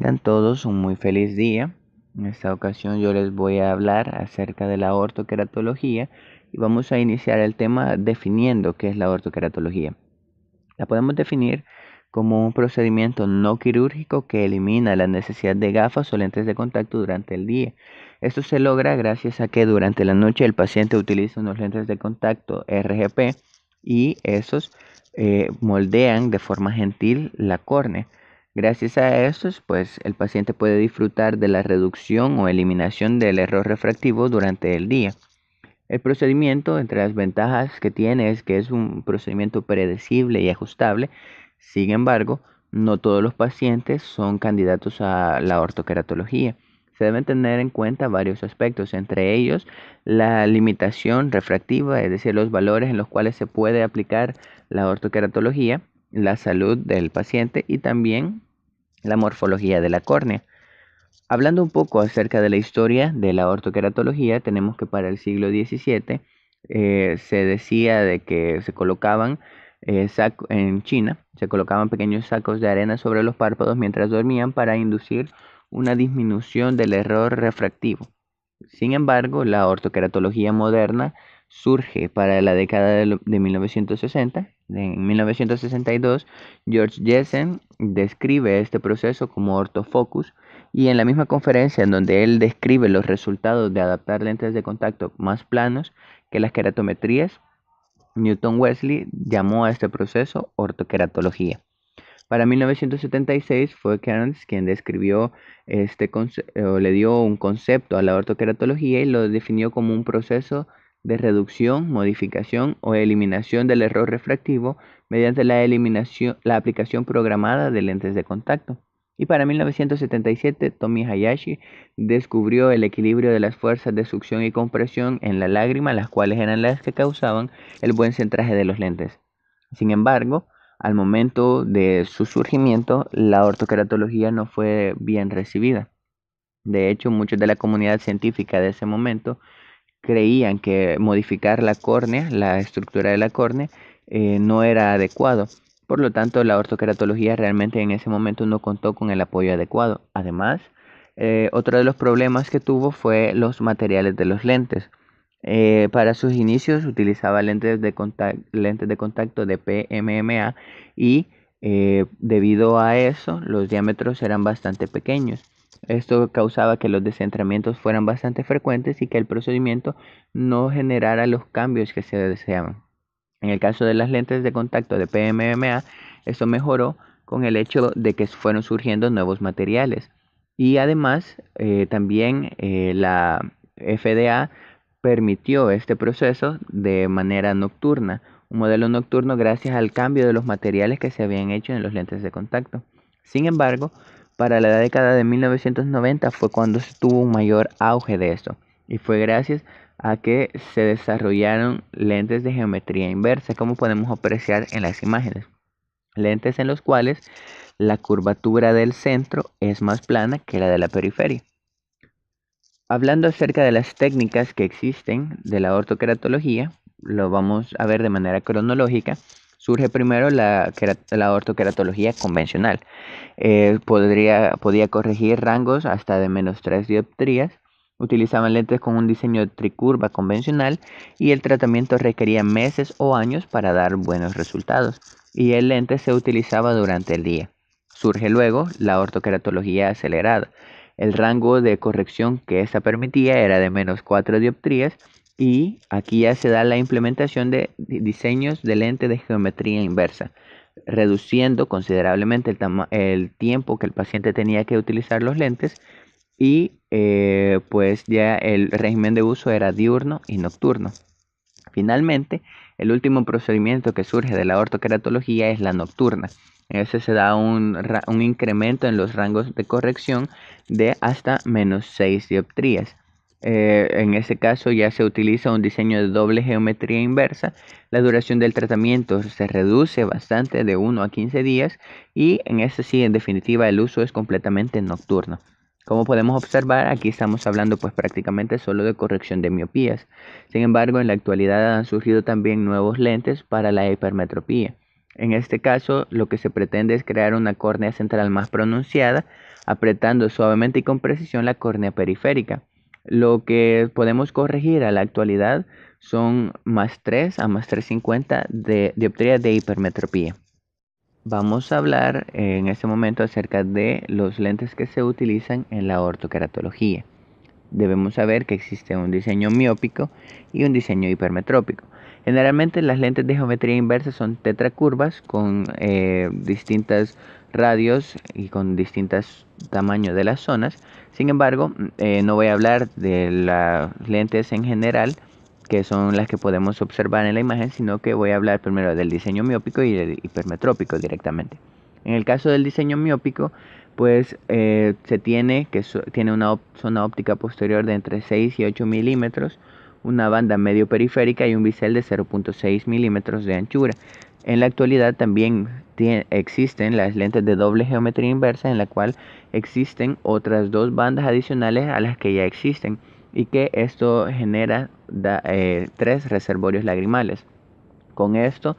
Tengan todos un muy feliz día. En esta ocasión yo les voy a hablar acerca de la ortoqueratología y vamos a iniciar el tema definiendo qué es la ortoqueratología. La podemos definir como un procedimiento no quirúrgico que elimina la necesidad de gafas o lentes de contacto durante el día. Esto se logra gracias a que durante la noche el paciente utiliza unos lentes de contacto RGP y esos moldean de forma gentil la córnea. Gracias a estos, pues el paciente puede disfrutar de la reducción o eliminación del error refractivo durante el día. El procedimiento, entre las ventajas que tiene, es que es un procedimiento predecible y ajustable. Sin embargo, no todos los pacientes son candidatos a la ortoqueratología. Se deben tener en cuenta varios aspectos, entre ellos la limitación refractiva, es decir, los valores en los cuales se puede aplicar la ortoqueratología, la salud del paciente y también la morfología de la córnea. Hablando un poco acerca de la historia de la ortoqueratología, tenemos que para el siglo XVII se decía de que se colocaban en China, se colocaban pequeños sacos de arena sobre los párpados mientras dormían para inducir una disminución del error refractivo. Sin embargo, la ortoqueratología moderna surge para la década de 1960. En 1962, George Jessen describe este proceso como ortofocus y en la misma conferencia en donde él describe los resultados de adaptar lentes de contacto más planos que las queratometrías, Newton Wesley llamó a este proceso ortoqueratología. Para 1976 fue Kearns quien describió o le dio un concepto a la ortoqueratología y lo definió como un proceso de reducción, modificación o eliminación del error refractivo mediante la aplicación programada de lentes de contacto. Y para 1977, Tomi Hayashi descubrió el equilibrio de las fuerzas de succión y compresión en la lágrima, las cuales eran las que causaban el buen centraje de los lentes. Sin embargo, al momento de su surgimiento, la ortoqueratología no fue bien recibida. De hecho, muchos de la comunidad científica de ese momento creían que modificar la córnea, la estructura de la córnea, no era adecuado. Por lo tanto, la ortoqueratología realmente en ese momento no contó con el apoyo adecuado. Además, otro de los problemas que tuvo fue los materiales de los lentes. Para sus inicios utilizaba lentes de contacto de PMMA y debido a eso los diámetros eran bastante pequeños. Esto causaba que los descentramientos fueran bastante frecuentes y que el procedimiento no generara los cambios que se deseaban. En el caso de las lentes de contacto de PMMA, esto mejoró con el hecho de que fueron surgiendo nuevos materiales. Y además, también la FDA permitió este proceso de manera nocturna, un modelo nocturno gracias al cambio de los materiales que se habían hecho en los lentes de contacto. Sin embargo, para la década de 1990 fue cuando se tuvo un mayor auge de esto, y fue gracias a que se desarrollaron lentes de geometría inversa, como podemos apreciar en las imágenes. Lentes en los cuales la curvatura del centro es más plana que la de la periferia. Hablando acerca de las técnicas que existen de la ortoqueratología, lo vamos a ver de manera cronológica. Surge primero la ortoqueratología convencional. Podía corregir rangos hasta de menos 3 dioptrías. Utilizaban lentes con un diseño tricurva convencional y el tratamiento requería meses o años para dar buenos resultados. Y el lente se utilizaba durante el día. Surge luego la ortoqueratología acelerada. El rango de corrección que esta permitía era de menos 4 dioptrías y aquí ya se da la implementación de diseños de lente de geometría inversa, reduciendo considerablemente el tiempo que el paciente tenía que utilizar los lentes y pues ya el régimen de uso era diurno y nocturno. Finalmente, el último procedimiento que surge de la ortoqueratología es la nocturna. En ese se da un incremento en los rangos de corrección de hasta menos 6 dioptrías. En ese caso ya se utiliza un diseño de doble geometría inversa. La duración del tratamiento se reduce bastante de 1 a 15 días y en este sí, en definitiva, el uso es completamente nocturno. Como podemos observar, aquí estamos hablando pues prácticamente solo de corrección de miopías. Sin embargo, en la actualidad han surgido también nuevos lentes para la hipermetropía. En este caso, lo que se pretende es crear una córnea central más pronunciada apretando suavemente y con precisión la córnea periférica. Lo que podemos corregir a la actualidad son +3 a +350 de dioptría de hipermetropía. Vamos a hablar en este momento acerca de los lentes que se utilizan en la ortokeratología. Debemos saber que existe un diseño miópico y un diseño hipermetrópico. Generalmente las lentes de geometría inversa son tetracurvas con distintas radios y con distintos tamaños de las zonas. Sin embargo, no voy a hablar de las lentes en general, que son las que podemos observar en la imagen, sino que voy a hablar primero del diseño miópico y del hipermetrópico directamente. En el caso del diseño miópico, pues se tiene tiene una zona óptica posterior de entre 6 y 8 milímetros, una banda medio periférica y un bisel de 0.6 milímetros de anchura. En la actualidad también existen las lentes de doble geometría inversa, en la cual existen otras dos bandas adicionales a las que ya existen, y que esto genera 3 reservorios lagrimales. Con esto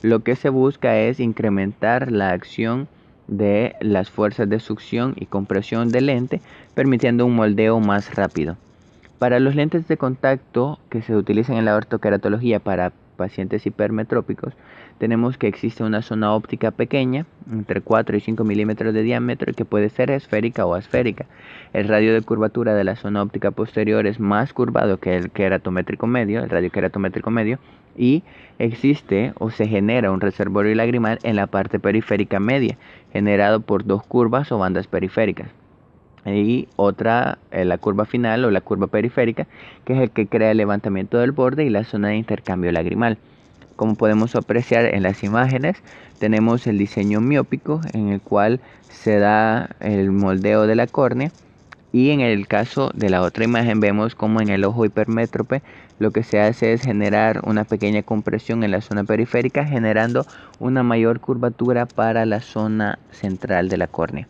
lo que se busca es incrementar la acción de las fuerzas de succión y compresión del lente, permitiendo un moldeo más rápido. Para los lentes de contacto que se utilizan en la ortokeratología para pacientes hipermetrópicos, tenemos que existe una zona óptica pequeña, entre 4 y 5 milímetros de diámetro, que puede ser esférica o asférica. El radio de curvatura de la zona óptica posterior es más curvado que el queratométrico medio, el radio queratométrico medio, y existe o se genera un reservorio lagrimal en la parte periférica media, generado por dos curvas o bandas periféricas. Y otra, la curva final o la curva periférica, que es el que crea el levantamiento del borde y la zona de intercambio lagrimal. Como podemos apreciar en las imágenes, tenemos el diseño miópico, en el cual se da el moldeo de la córnea, y en el caso de la otra imagen vemos como en el ojo hipermétrope lo que se hace es generar una pequeña compresión en la zona periférica, generando una mayor curvatura para la zona central de la córnea.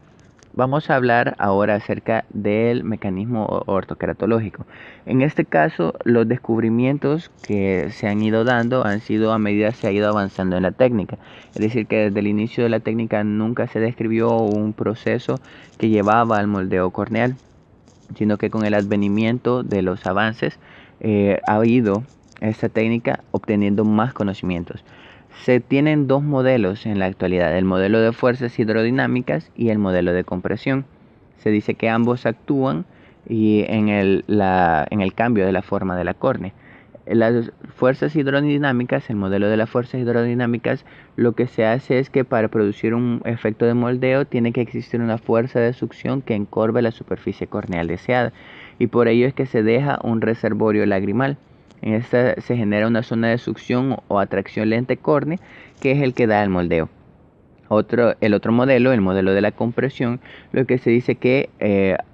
Vamos a hablar ahora acerca del mecanismo ortokeratológico. En este caso, los descubrimientos que se han ido dando han sido a medida que se ha ido avanzando en la técnica. Es decir, que desde el inicio de la técnica nunca se describió un proceso que llevaba al moldeo corneal, sino que con el advenimiento de los avances ha ido esta técnica obteniendo más conocimientos. Se tienen dos modelos en la actualidad, el modelo de fuerzas hidrodinámicas y el modelo de compresión. Se dice que ambos actúan en el cambio de la forma de la córnea. Las fuerzas hidrodinámicas, el modelo de las fuerzas hidrodinámicas, lo que se hace es que para producir un efecto de moldeo tiene que existir una fuerza de succión que encorve la superficie corneal deseada, y por ello es que se deja un reservorio lagrimal. En esta se genera una zona de succión o atracción lente-córnea, que es el que da el moldeo. El otro modelo, el modelo de la compresión, lo que se dice que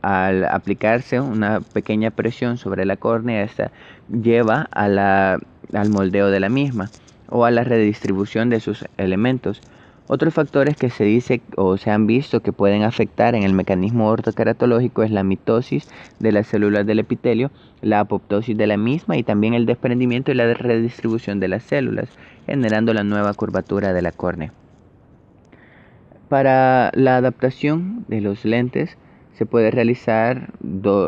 al aplicarse una pequeña presión sobre la córnea, esta lleva al moldeo de la misma o a la redistribución de sus elementos. Otros factores que se dice o se han visto que pueden afectar en el mecanismo ortokeratológico es la mitosis de las células del epitelio, la apoptosis de la misma y también el desprendimiento y la redistribución de las células, generando la nueva curvatura de la córnea. Para la adaptación de los lentes se puede realizar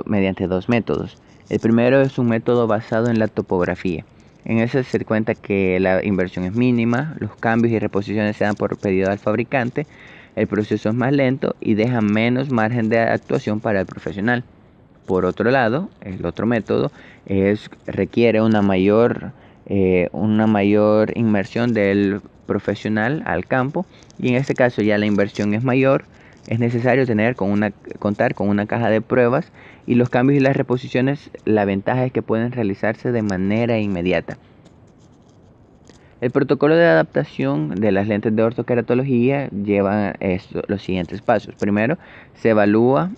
mediante dos métodos. El primero es un método basado en la topografía. En ese se cuenta que la inversión es mínima, los cambios y reposiciones se dan por pedido al fabricante, el proceso es más lento y deja menos margen de actuación para el profesional. Por otro lado, el otro método requiere una mayor inmersión del profesional al campo, y en este caso ya la inversión es mayor. Es necesario contar con una caja de pruebas, y los cambios y las reposiciones, la ventaja es que pueden realizarse de manera inmediata. El protocolo de adaptación de las lentes de ortokeratología lleva los siguientes pasos. Primero, se evalúa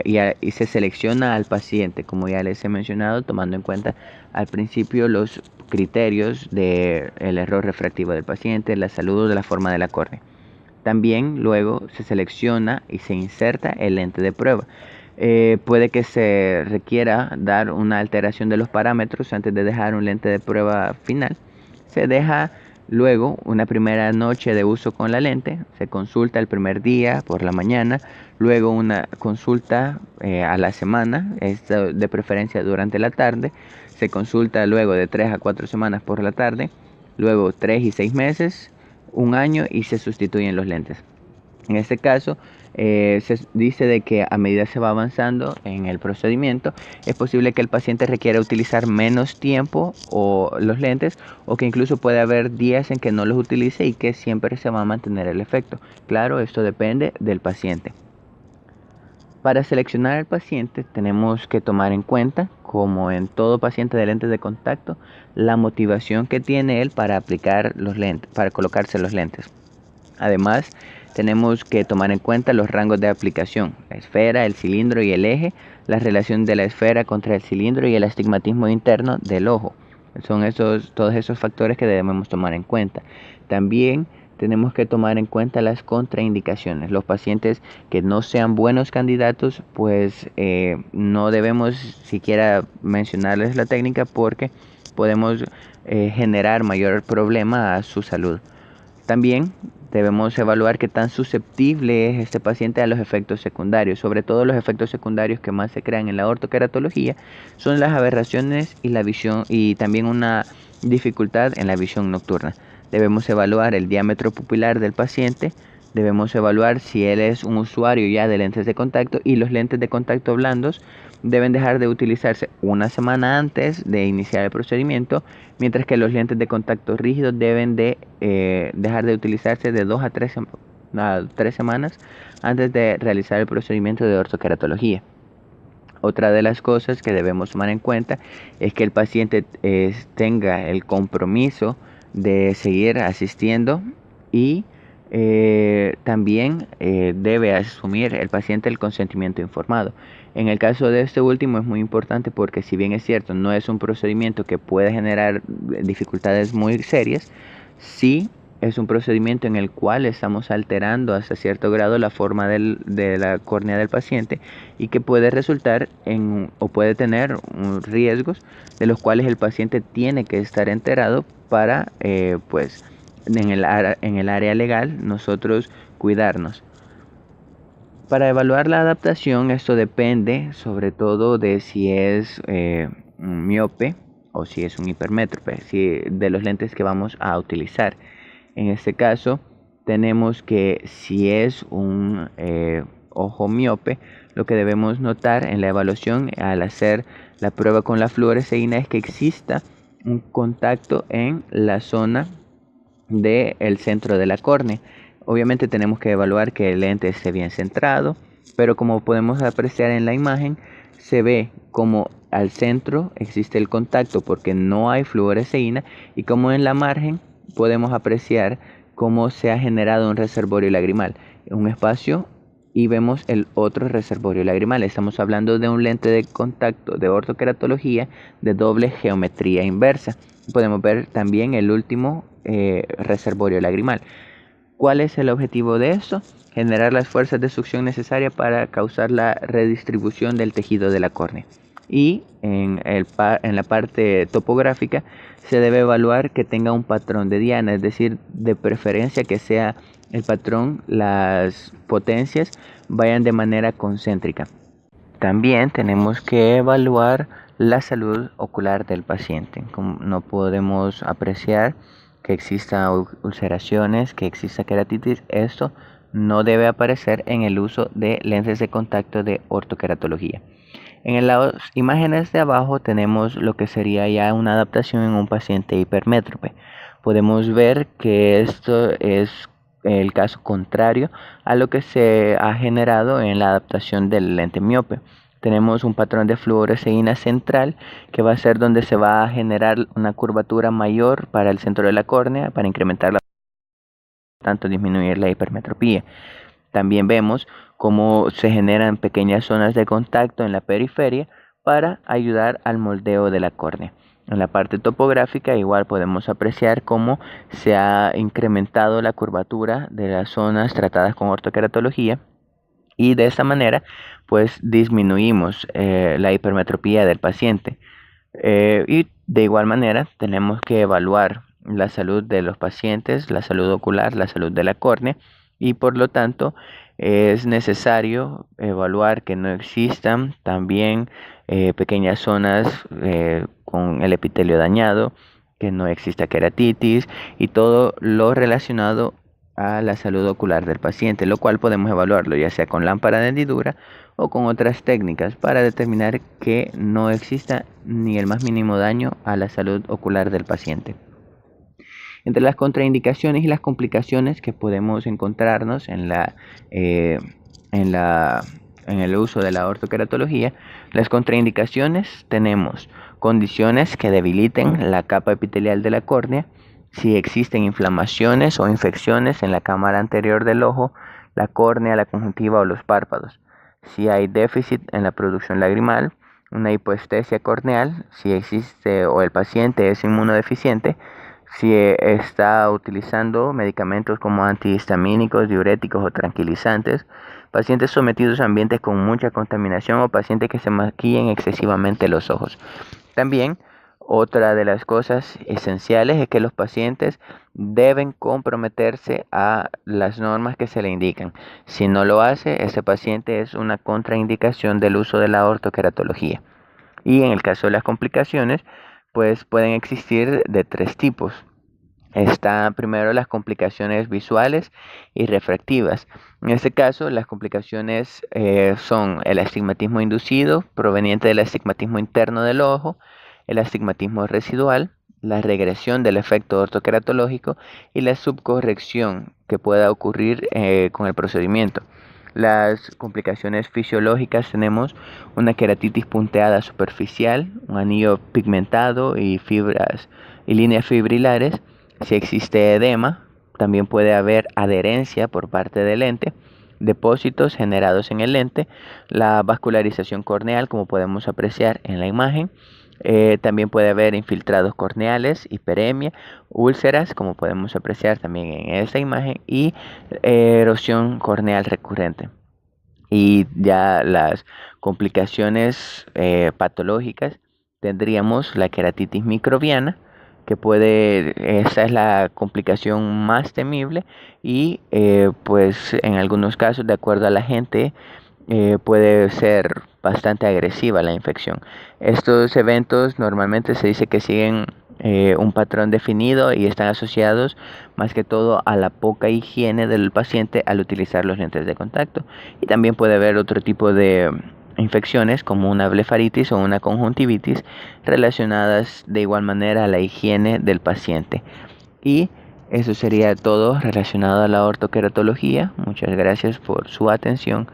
y se selecciona al paciente, como ya les he mencionado, tomando en cuenta al principio los criterios del error refractivo del paciente, la salud o de la forma de la córnea. También luego se selecciona y se inserta el lente de prueba. Puede que se requiera dar una alteración de los parámetros antes de dejar un lente de prueba final. Se deja Luego, una primera noche de uso con la lente, se consulta el primer día por la mañana, luego una consulta a la semana, esto de preferencia durante la tarde, se consulta luego de 3 a 4 semanas por la tarde, luego 3 y 6 meses, un año y se sustituyen los lentes. En este caso, se dice de que a medida se va avanzando en el procedimiento, es posible que el paciente requiera utilizar menos tiempo o los lentes, o que incluso puede haber días en que no los utilice y que siempre se va a mantener el efecto. Claro, esto depende del paciente. Para seleccionar al paciente tenemos que tomar en cuenta, como en todo paciente de lentes de contacto, la motivación que tiene él para aplicar los lentes, para colocarse los lentes. Además, tenemos que tomar en cuenta los rangos de aplicación, la esfera, el cilindro y el eje, la relación de la esfera contra el cilindro y el astigmatismo interno del ojo. Son todos esos factores que debemos tomar en cuenta. También tenemos que tomar en cuenta las contraindicaciones. Los pacientes que no sean buenos candidatos, pues no debemos siquiera mencionarles la técnica, porque podemos generar mayor problema a su salud. También debemos evaluar qué tan susceptible es este paciente a los efectos secundarios. Sobre todo los efectos secundarios que más se crean en la ortoqueratología son las aberraciones y la visión, y también una dificultad en la visión nocturna. Debemos evaluar el diámetro pupilar del paciente, debemos evaluar si él es un usuario ya de lentes de contacto, y los lentes de contacto blandos deben dejar de utilizarse una semana antes de iniciar el procedimiento, mientras que los lentes de contacto rígidos deben de dejar de utilizarse de 2 a 3 semanas antes de realizar el procedimiento de ortoqueratología. Otra de las cosas que debemos tomar en cuenta es que el paciente tenga el compromiso de seguir asistiendo, y también debe asumir el paciente el consentimiento informado. En el caso de este último es muy importante, porque si bien es cierto, no es un procedimiento que puede generar dificultades muy serias, sí es un procedimiento en el cual estamos alterando hasta cierto grado la forma de la córnea del paciente, y que puede resultar o puede tener riesgos de los cuales el paciente tiene que estar enterado para, pues, en el área legal, nosotros cuidarnos. Para evaluar la adaptación, esto depende sobre todo de si es un miope o si es un hipermétrope, de los lentes que vamos a utilizar. En este caso, tenemos que, si es un ojo miope, lo que debemos notar en la evaluación al hacer la prueba con la fluoresceína es que exista un contacto en la zona del centro de la córnea. Obviamente tenemos que evaluar que el lente esté bien centrado, pero como podemos apreciar en la imagen, se ve como al centro existe el contacto porque no hay fluoresceína, y como en la margen podemos apreciar cómo se ha generado un reservorio lagrimal, un espacio, y vemos el otro reservorio lagrimal. Estamos hablando de un lente de contacto de ortoqueratología de doble geometría inversa. Podemos ver también el último reservorio lagrimal. ¿Cuál es el objetivo de esto? Generar las fuerzas de succión necesarias para causar la redistribución del tejido de la córnea. Y en la parte topográfica se debe evaluar que tenga un patrón de diana, es decir, de preferencia que sea el patrón, las potencias vayan de manera concéntrica. También tenemos que evaluar la salud ocular del paciente. No podemos apreciar que exista ulceraciones, que exista queratitis. Esto no debe aparecer en el uso de lentes de contacto de ortoqueratología. En las imágenes de abajo tenemos lo que sería ya una adaptación en un paciente hipermétrope. Podemos ver que esto es el caso contrario a lo que se ha generado en la adaptación del lente miope. Tenemos un patrón de fluoresceína central, que va a ser donde se va a generar una curvatura mayor para el centro de la córnea para incrementar tanto disminuir la hipermetropía. También vemos cómo se generan pequeñas zonas de contacto en la periferia para ayudar al moldeo de la córnea. En la parte topográfica igual podemos apreciar cómo se ha incrementado la curvatura de las zonas tratadas con ortoqueratología, y de esta manera pues disminuimos la hipermetropía del paciente. Y de igual manera tenemos que evaluar la salud de los pacientes, la salud ocular, la salud de la córnea, y por lo tanto es necesario evaluar que no existan también pequeñas zonas con el epitelio dañado, que no exista queratitis y todo lo relacionado a la salud ocular del paciente, lo cual podemos evaluarlo ya sea con lámpara de hendidura o con otras técnicas para determinar que no exista ni el más mínimo daño a la salud ocular del paciente. Entre las contraindicaciones y las complicaciones que podemos encontrarnos eh, en la, en el uso de la ortoqueratología, las contraindicaciones tenemos condiciones que debiliten la capa epitelial de la córnea, si existen inflamaciones o infecciones en la cámara anterior del ojo, la córnea, la conjuntiva o los párpados, si hay déficit en la producción lagrimal, una hipoestesia corneal, si existe o el paciente es inmunodeficiente, si está utilizando medicamentos como antihistamínicos, diuréticos o tranquilizantes, pacientes sometidos a ambientes con mucha contaminación o pacientes que se maquillen excesivamente los ojos. También otra de las cosas esenciales es que los pacientes deben comprometerse a las normas que se le indican. Si no lo hace, ese paciente es una contraindicación del uso de la ortoqueratología. Y en el caso de las complicaciones, pues pueden existir de tres tipos. Están primero las complicaciones visuales y refractivas. En este caso, las complicaciones son el astigmatismo inducido, proveniente del astigmatismo interno del ojo, el astigmatismo residual, la regresión del efecto ortoqueratológico y la subcorrección que pueda ocurrir con el procedimiento. Las complicaciones fisiológicas tenemos una queratitis punteada superficial, un anillo pigmentado y fibras y líneas fibrilares. Si existe edema, también puede haber adherencia por parte del lente, depósitos generados en el lente, la vascularización corneal, como podemos apreciar en la imagen. También puede haber infiltrados corneales, hiperemia, úlceras, como podemos apreciar también en esta imagen, y erosión corneal recurrente. Y ya las complicaciones patológicas, tendríamos la queratitis microbiana, esa es la complicación más temible y pues en algunos casos, de acuerdo a la gente, puede ser bastante agresiva la infección. Estos eventos normalmente se dice que siguen un patrón definido y están asociados más que todo a la poca higiene del paciente al utilizar los lentes de contacto. Y también puede haber otro tipo de infecciones como una blefaritis o una conjuntivitis relacionadas de igual manera a la higiene del paciente. Y eso sería todo relacionado a la ortoqueratología. Muchas gracias por su atención.